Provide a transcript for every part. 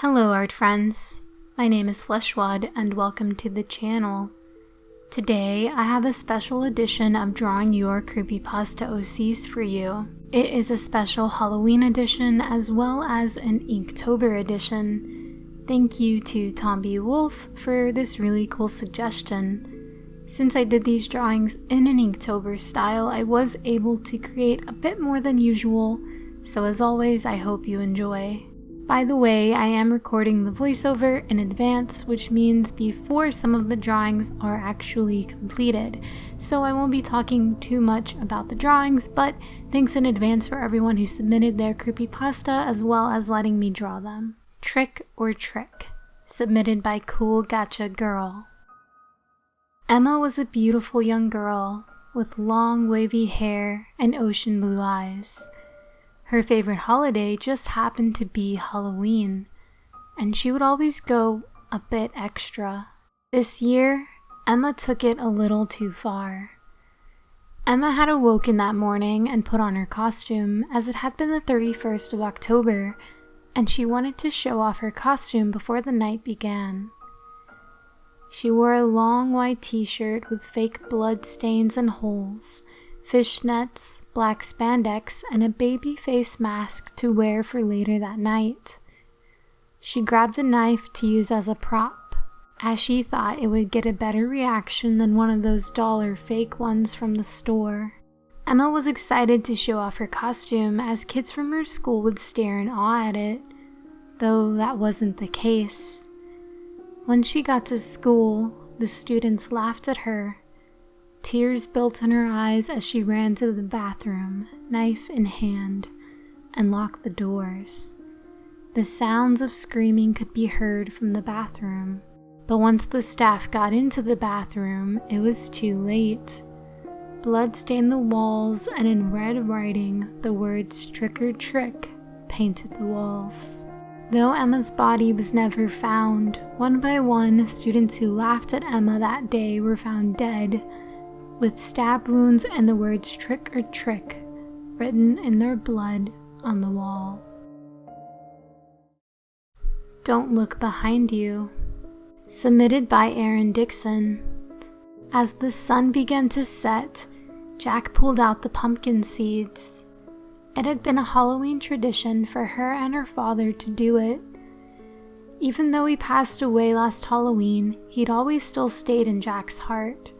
Hello art friends, my name is Fleshwad and welcome to the channel. Today I have a special edition of Drawing Your Creepypasta OCs for you. It is a special Halloween edition as well as an Inktober edition. Thank you to Tomby Wolf for this really cool suggestion. Since I did these drawings in an Inktober style, I was able to create a bit more than usual, so as always I hope you enjoy. By the way, I am recording the voiceover in advance, which means before some of the drawings are actually completed, so I won't be talking too much about the drawings, but thanks in advance for everyone who submitted their creepypasta as well as letting me draw them. Trick or Trick, submitted by CoolGadgetGirl. Emma was a beautiful young girl with long wavy hair and ocean blue eyes. Her favorite holiday just happened to be Halloween, and she would always go a bit extra. This year, Emma took it a little too far. Emma had awoken that morning and put on her costume as it had been the 31st of October, and she wanted to show off her costume before the night began. She wore a long white t-shirt with fake blood stains and holes, fishnets, black spandex, and a baby face mask to wear for later that night. She grabbed a knife to use as a prop, as she thought it would get a better reaction than one of those dollar fake ones from the store. Emma was excited to show off her costume as kids from her school would stare in awe at it, though that wasn't the case. When she got to school, the students laughed at her. Tears built in her eyes as she ran to the bathroom, knife in hand, and locked the doors. The sounds of screaming could be heard from the bathroom, but once the staff got into the bathroom, it was too late. Blood stained the walls, and in red writing, the words "Trick or Trick" painted the walls. Though Emma's body was never found, one by one, students who laughed at Emma that day were found dead, with stab wounds and the words "Trick or Trick" written in their blood on the wall. Don't Look Behind You, submitted by Erin Dixon. As the sun began to set, Jack pulled out the pumpkin seeds. It had been a Halloween tradition for her and her father to do it. Even though he passed away last Halloween, he'd always still stayed in Jack's heart.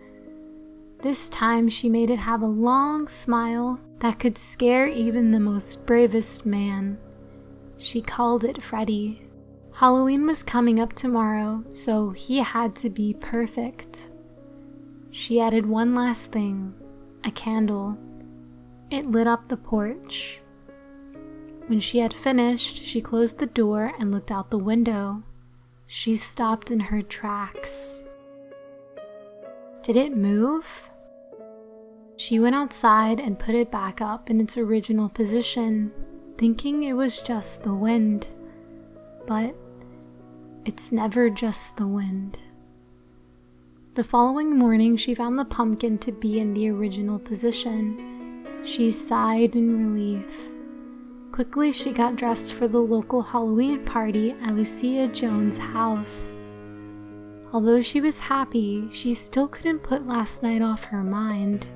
This time she made it have a long smile that could scare even the most bravest man. She called it Freddy. Halloween was coming up tomorrow, so he had to be perfect. She added one last thing, a candle. It lit up the porch. When she had finished, she closed the door and looked out the window. She stopped in her tracks. Did it move? She went outside and put it back up in its original position, thinking it was just the wind. But it's never just the wind. The following morning, she found the pumpkin to be in the original position. She sighed in relief. Quickly, she got dressed for the local Halloween party at Lucia Jones' house. Although she was happy, she still couldn't put last night off her mind.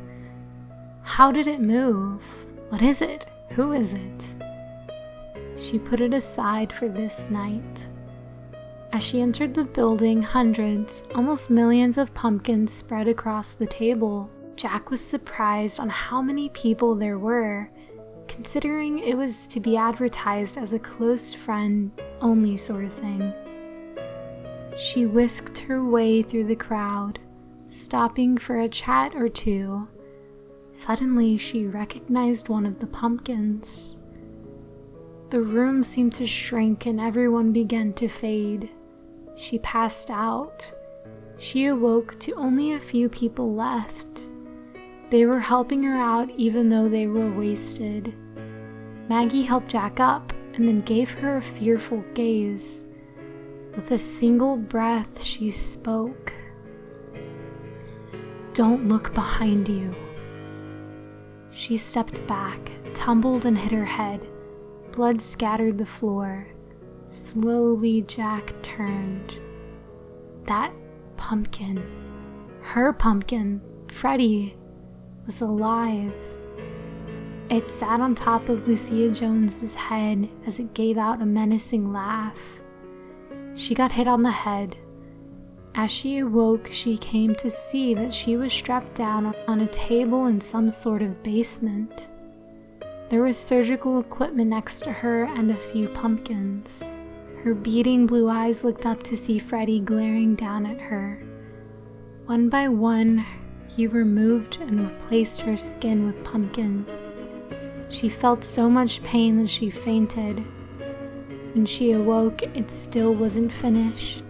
How did it move? What is it? Who is it? She put it aside for this night. As she entered the building, hundreds, almost millions of pumpkins spread across the table. Jack was surprised on how many people there were, considering it was to be advertised as a close friend only sort of thing. She whisked her way through the crowd, stopping for a chat or two. Suddenly, she recognized one of the pumpkins. The room seemed to shrink and everyone began to fade. She passed out. She awoke to only a few people left. They were helping her out even though they were wasted. Maggie helped Jack up and then gave her a fearful gaze. With a single breath, she spoke. "Don't look behind you." She stepped back, tumbled and hit her head. Blood scattered the floor. Slowly, Jack turned. That pumpkin, her pumpkin, Freddy, was alive. It sat on top of Lucia Jones's head as it gave out a menacing laugh. She got hit on the head. As she awoke, she came to see that she was strapped down on a table in some sort of basement. There was surgical equipment next to her and a few pumpkins. Her beating blue eyes looked up to see Freddy glaring down at her. One by one, he removed and replaced her skin with pumpkin. She felt so much pain that she fainted. When she awoke, it still wasn't finished.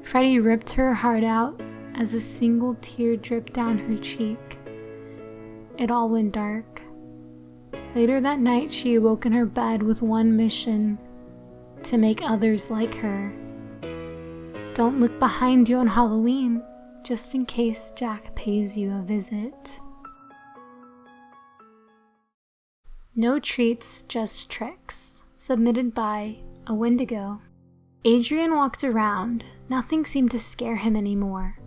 Freddy ripped her heart out as a single tear dripped down her cheek. It all went dark. Later that night, she awoke in her bed with one mission: to make others like her. Don't look behind you on Halloween, just in case Jack pays you a visit. No Treats, Just Tricks, submitted by a Wendigo. Adrian walked around. Nothing seemed to scare him anymore.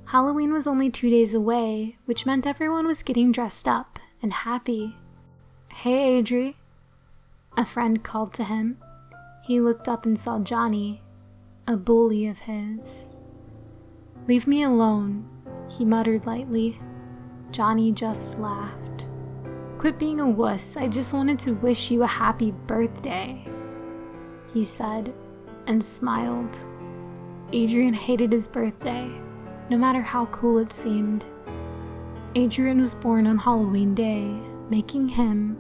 Halloween was only 2 days away, which meant everyone was getting dressed up and happy. "Hey, Adri," a friend called to him. He looked up and saw Johnny, a bully of his. "Leave me alone," he muttered lightly. Johnny just laughed. "Quit being a wuss, I just wanted to wish you a happy birthday," he said, and smiled. Adrian hated his birthday, no matter how cool it seemed. Adrian was born on Halloween Day, making him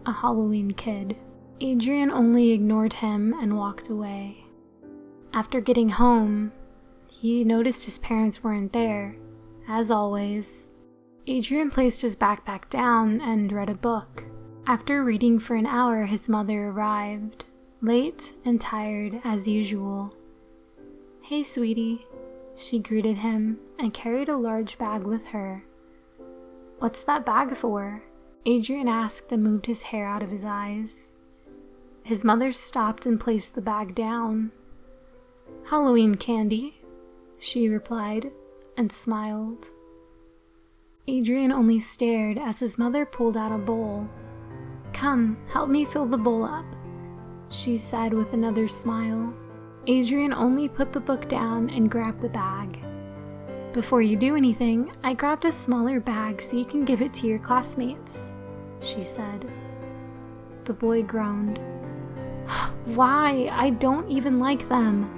a Halloween kid. Adrian only ignored him and walked away. After getting home, he noticed his parents weren't there, as always. Adrian placed his backpack down and read a book. After reading for an hour, his mother arrived, late and tired as usual. "Hey, sweetie," she greeted him and carried a large bag with her. "What's that bag for?" Adrian asked and moved his hair out of his eyes. His mother stopped and placed the bag down. "Halloween candy," she replied, and smiled. Adrian only stared as his mother pulled out a bowl. "Come, help me fill the bowl up," she said with another smile. Adrian only put the book down and grabbed the bag. "Before you do anything, I grabbed a smaller bag so you can give it to your classmates," she said. The boy groaned. "Why? I don't even like them,"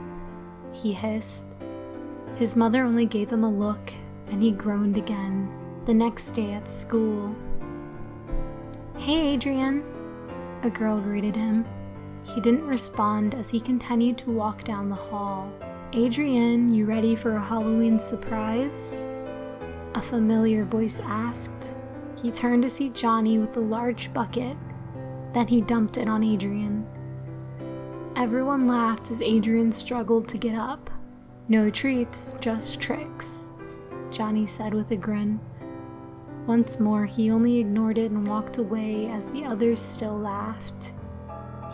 he hissed. His mother only gave him a look, and he groaned again. The next day at school. "Hey, Adrian," a girl greeted him. He didn't respond as he continued to walk down the hall. "Adrian, you ready for a Halloween surprise?" a familiar voice asked. He turned to see Johnny with a large bucket. Then he dumped it on Adrian. Everyone laughed as Adrian struggled to get up. "No treats, just tricks," Johnny said with a grin. Once more, he only ignored it and walked away as the others still laughed.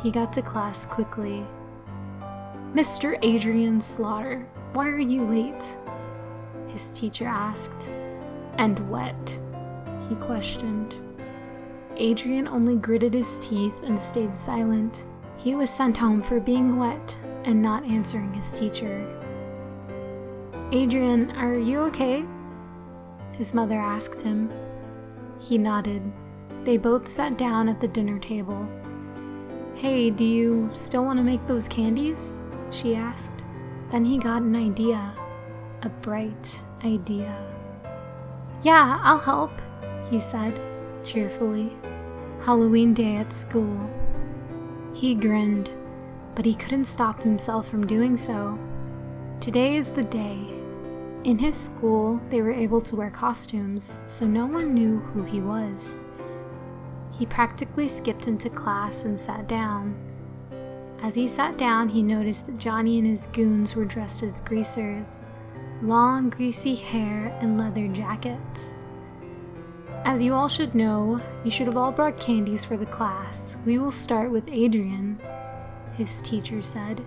He got to class quickly. "Mr. Adrian Slaughter, why are you late?" his teacher asked. "And wet?" he questioned. Adrian only gritted his teeth and stayed silent. He was sent home for being wet and not answering his teacher. "Adrian, are you okay?" his mother asked him. He nodded. They both sat down at the dinner table. "Hey, do you still want to make those candies?" she asked. Then he got an idea. A bright idea. "Yeah, I'll help," he said, cheerfully. Halloween day at school. He grinned, but he couldn't stop himself from doing so. Today is the day. In his school, they were able to wear costumes, so no one knew who he was. He practically skipped into class and sat down. As he sat down, he noticed that Johnny and his goons were dressed as greasers, long, greasy hair and leather jackets. "As you all should know, you should have all brought candies for the class. We will start with Adrian," his teacher said.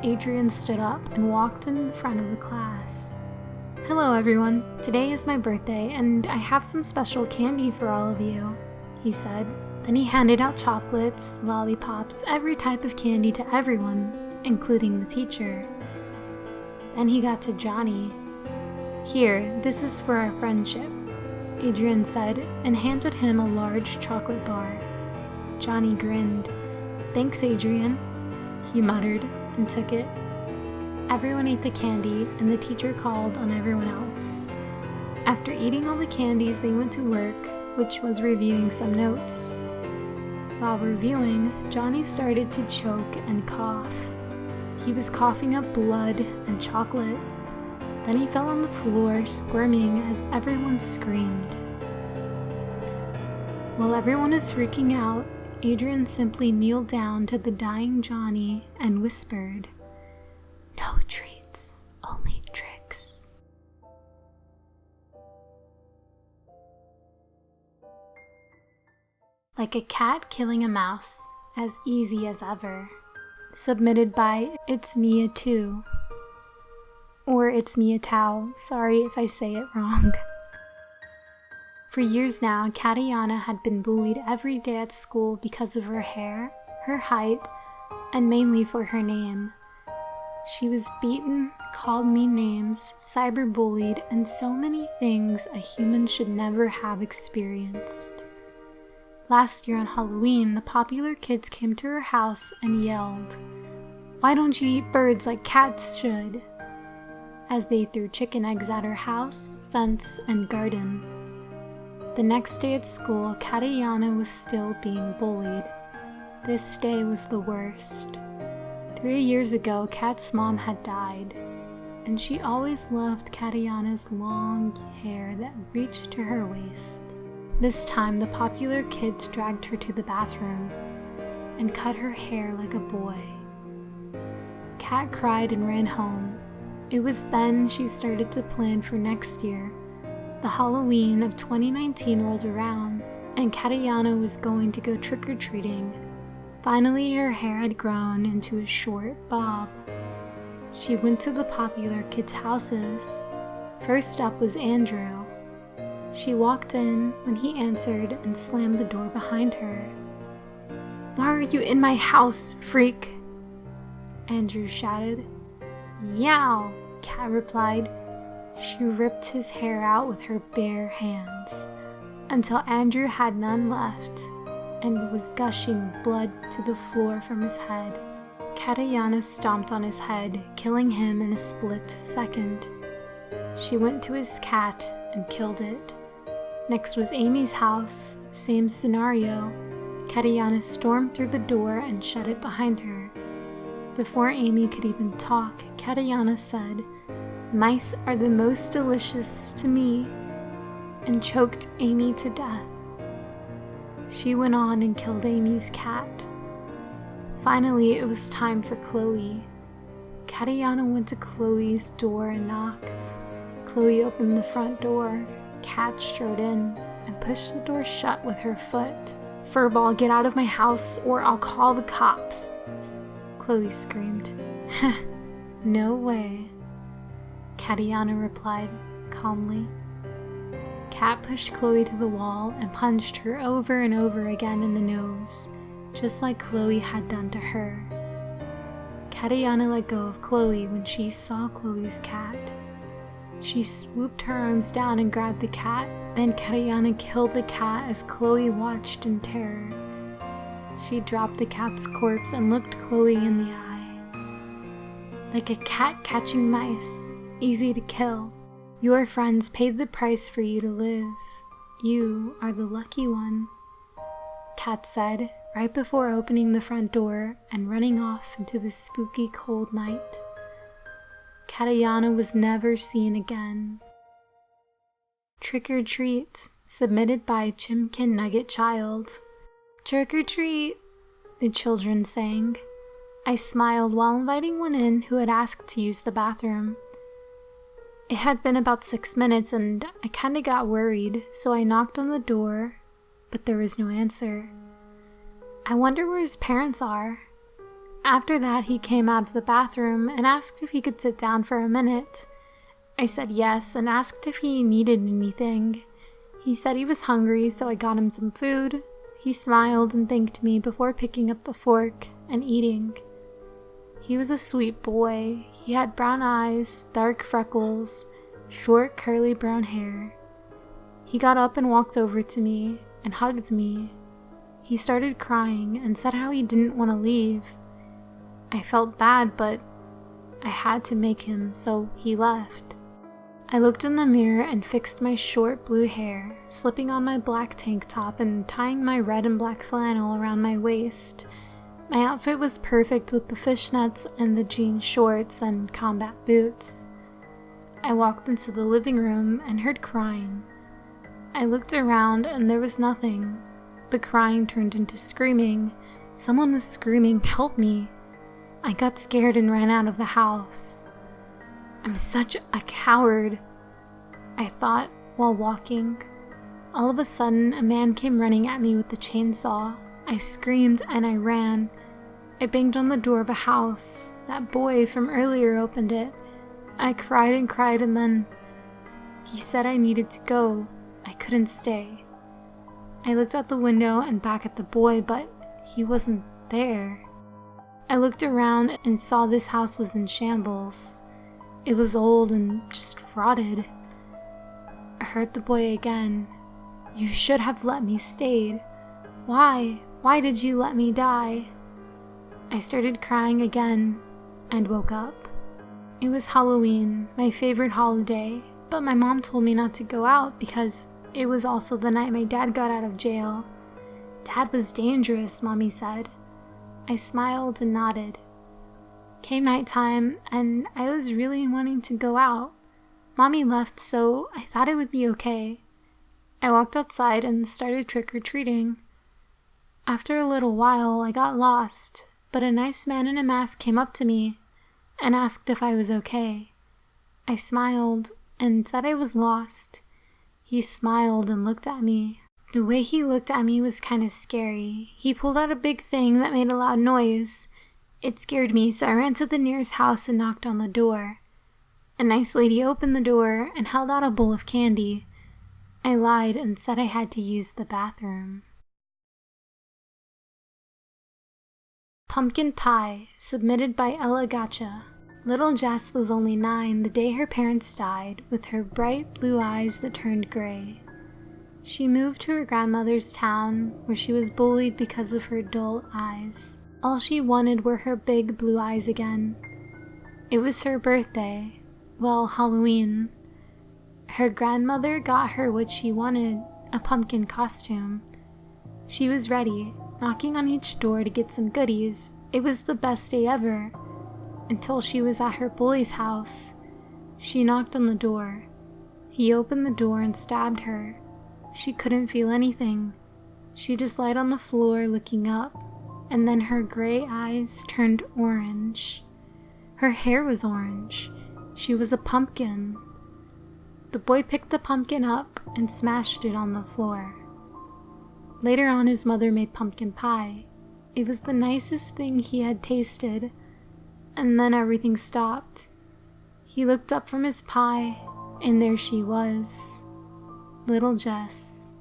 Adrian stood up and walked in front of the class. "Hello everyone, today is my birthday and I have some special candy for all of you," he said. Then he handed out chocolates, lollipops, every type of candy to everyone, including the teacher. Then he got to Johnny. "Here, this is for our friendship," Adrian said, and handed him a large chocolate bar. Johnny grinned. "Thanks, Adrian," he muttered and took it. Everyone ate the candy, and the teacher called on everyone else. After eating all the candies, they went to work, which was reviewing some notes. While reviewing, Johnny started to choke and cough. He was coughing up blood and chocolate. Then he fell on the floor, squirming as everyone screamed. While everyone was freaking out, Adrian simply kneeled down to the dying Johnny and whispered, "No treats, only tricks." Like a cat killing a mouse, as easy as ever. Submitted by It's Mia Too. Or It's Mia Tao, sorry if I say it wrong. For years now, Katiana had been bullied every day at school because of her hair, her height, and mainly for her name. She was beaten, called mean names, cyberbullied, and so many things a human should never have experienced. Last year on Halloween, the popular kids came to her house and yelled, "Why don't you eat birds like cats should?" as they threw chicken eggs at her house, fence, and garden. The next day at school, Katiana was still being bullied. This day was the worst. 3 years ago, Kat's mom had died, and she always loved Katiana's long hair that reached to her waist. This time, the popular kids dragged her to the bathroom and cut her hair like a boy. Kat cried and ran home. It was then she started to plan for next year. The Halloween of 2019 rolled around, and Katiana was going to go trick-or-treating. Finally, her hair had grown into a short bob. She went to the popular kids' houses. First up was Andrew. She walked in when he answered and slammed the door behind her. "Why are you in my house, freak?" Andrew shouted. "Yow," Kat replied. She ripped his hair out with her bare hands, until Andrew had none left and was gushing blood to the floor from his head. Katiana stomped on his head, killing him in a split second. She went to his cat and killed it. Next was Amy's house, same scenario. Katiana stormed through the door and shut it behind her. Before Amy could even talk, Katiana said, "Mice are the most delicious to me," and choked Amy to death. She went on and killed Amy's cat. Finally, it was time for Chloe. Katiana went to Chloe's door and knocked. Chloe opened the front door. Kat strode in and pushed the door shut with her foot. "Furball, get out of my house or I'll call the cops," Chloe screamed. "Heh, no way," Katiana replied calmly. Kat pushed Chloe to the wall and punched her over and over again in the nose, just like Chloe had done to her. Katiana let go of Chloe when she saw Chloe's cat. She swooped her arms down and grabbed the cat, then Katiana killed the cat as Chloe watched in terror. She dropped the cat's corpse and looked Chloe in the eye. Like a cat catching mice, easy to kill. Your friends paid the price for you to live. You are the lucky one, Kat said, right before opening the front door and running off into the spooky cold night. Katiana was never seen again. Trick or Treat, submitted by Chimkin Nugget Child. "Trick or treat," the children sang. I smiled while inviting one in who had asked to use the bathroom. It had been about 6 minutes and I kinda got worried, so I knocked on the door, but there was no answer. I wonder where his parents are. After that, he came out of the bathroom and asked if he could sit down for a minute. I said yes and asked if he needed anything. He said he was hungry, so I got him some food. He smiled and thanked me before picking up the fork and eating. He was a sweet boy. He had brown eyes, dark freckles, short curly brown hair. He got up and walked over to me and hugged me. He started crying and said how he didn't want to leave. I felt bad, but I had to make him, so he left. I looked in the mirror and fixed my short blue hair, slipping on my black tank top and tying my red and black flannel around my waist. My outfit was perfect with the fishnets and the jean shorts and combat boots. I walked into the living room and heard crying. I looked around and there was nothing. The crying turned into screaming. Someone was screaming, "Help me!" I got scared and ran out of the house. I'm such a coward, I thought while walking. All of a sudden, a man came running at me with a chainsaw. I screamed and I ran. I banged on the door of a house. That boy from earlier opened it. I cried and then he said I needed to go. I couldn't stay. I looked out the window and back at the boy, but he wasn't there. I looked around and saw this house was in shambles. It was old and just rotted. I heard the boy again. "You should have let me stay. Why? Why did you let me die?" I started crying again and woke up. It was Halloween, my favorite holiday, but my mom told me not to go out because it was also the night my dad got out of jail. Dad was dangerous, Mommy said. I smiled and nodded. Came nighttime, and I was really wanting to go out. Mommy left, so I thought it would be okay. I walked outside and started trick-or-treating. After a little while, I got lost, but a nice man in a mask came up to me and asked if I was okay. I smiled and said I was lost. He smiled and looked at me. The way he looked at me was kind of scary. He pulled out a big thing that made a loud noise. It scared me, so I ran to the nearest house and knocked on the door. A nice lady opened the door and held out a bowl of candy. I lied and said I had to use the bathroom. Pumpkin Pie, submitted by Ella Gotcha. Little Jess was only 9 the day her parents died, with her bright blue eyes that turned gray. She moved to her grandmother's town, where she was bullied because of her dull eyes. All she wanted were her big blue eyes again. It was her birthday, well, Halloween. Her grandmother got her what she wanted, a pumpkin costume. She was ready, knocking on each door to get some goodies. It was the best day ever, until she was at her bully's house. She knocked on the door. He opened the door and stabbed her. She couldn't feel anything. She just lied on the floor looking up, and then her gray eyes turned orange. Her hair was orange. She was a pumpkin. The boy picked the pumpkin up and smashed it on the floor. Later on, his mother made pumpkin pie. It was the nicest thing he had tasted, and then everything stopped. He looked up from his pie, and there she was. Little Jess.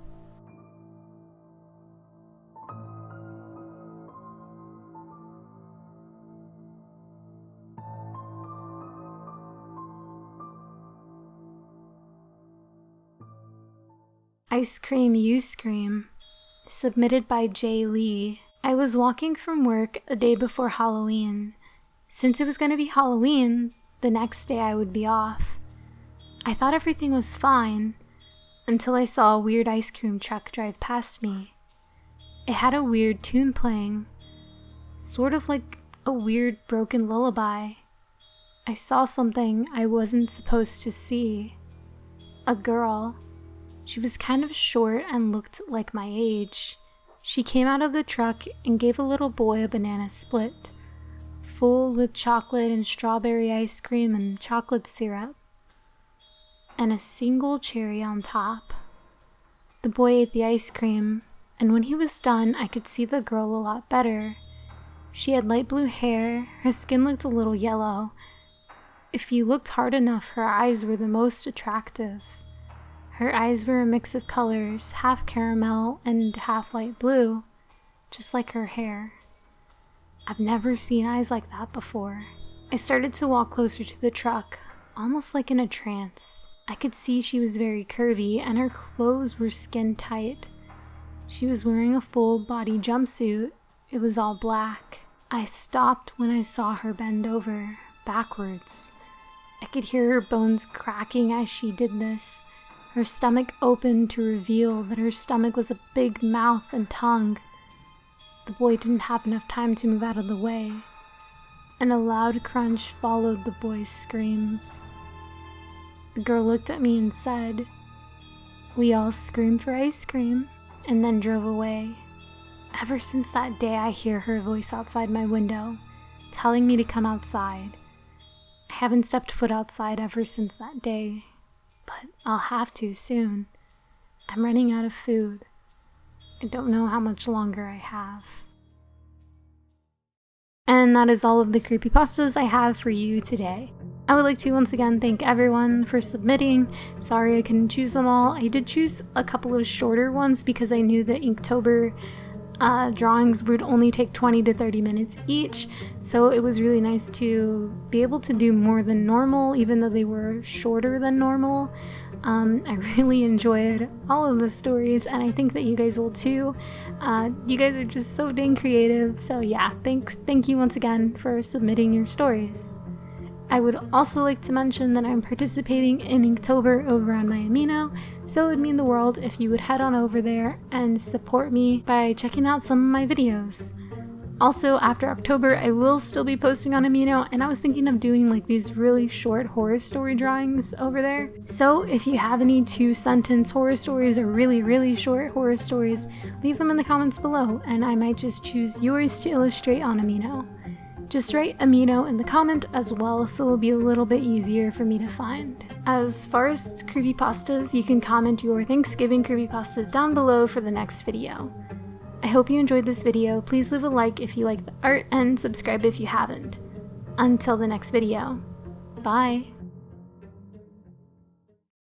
Ice Cream You Scream, submitted by Jay Lee. I was walking from work a day before Halloween. Since it was going to be Halloween, the next day I would be off. I thought everything was fine, until I saw a weird ice cream truck drive past me. It had a weird tune playing, sort of like a weird broken lullaby. I saw something I wasn't supposed to see. A girl. She was kind of short and looked like my age. She came out of the truck and gave a little boy a banana split, full with chocolate and strawberry ice cream and chocolate syrup, and a single cherry on top. The boy ate the ice cream, and when he was done, I could see the girl a lot better. She had light blue hair, her skin looked a little yellow. If you looked hard enough, her eyes were the most attractive. Her eyes were a mix of colors, half caramel and half light blue, just like her hair. I've never seen eyes like that before. I started to walk closer to the truck, almost like in a trance. I could see she was very curvy and her clothes were skin tight. She was wearing a full body jumpsuit. It was all black. I stopped when I saw her bend over, backwards. I could hear her bones cracking as she did this. Her stomach opened to reveal that her stomach was a big mouth and tongue. The boy didn't have enough time to move out of the way, and a loud crunch followed the boy's screams. The girl looked at me and said, "We all scream for ice cream," and then drove away. Ever since that day, I hear her voice outside my window, telling me to come outside. I haven't stepped foot outside ever since that day, but I'll have to soon. I'm running out of food. I don't know how much longer I have. And that is all of the creepypastas I have for you today. I would like to once again thank everyone for submitting. Sorry I couldn't choose them all. I did choose a couple of shorter ones because I knew that Inktober drawings would only take 20 to 30 minutes each, so it was really nice to be able to do more than normal, even though they were shorter than normal. I really enjoyed all of the stories, and I think that you guys will too. You guys are just so dang creative, so yeah, thank you once again for submitting your stories. I would also like to mention that I'm participating in Inktober over on my Amino, so it would mean the world if you would head on over there and support me by checking out some of my videos. Also, after October, I will still be posting on Amino, and I was thinking of doing like these really short horror story drawings over there. So if you have any 2-sentence horror stories or really short horror stories, leave them in the comments below, and I might just choose yours to illustrate on Amino. Just write Amino in the comment as well, so it'll be a little bit easier for me to find. As far as creepypastas, you can comment your Thanksgiving creepypastas down below for the next video. I hope you enjoyed this video. Please leave a like if you like the art and subscribe if you haven't. Until the next video. Bye!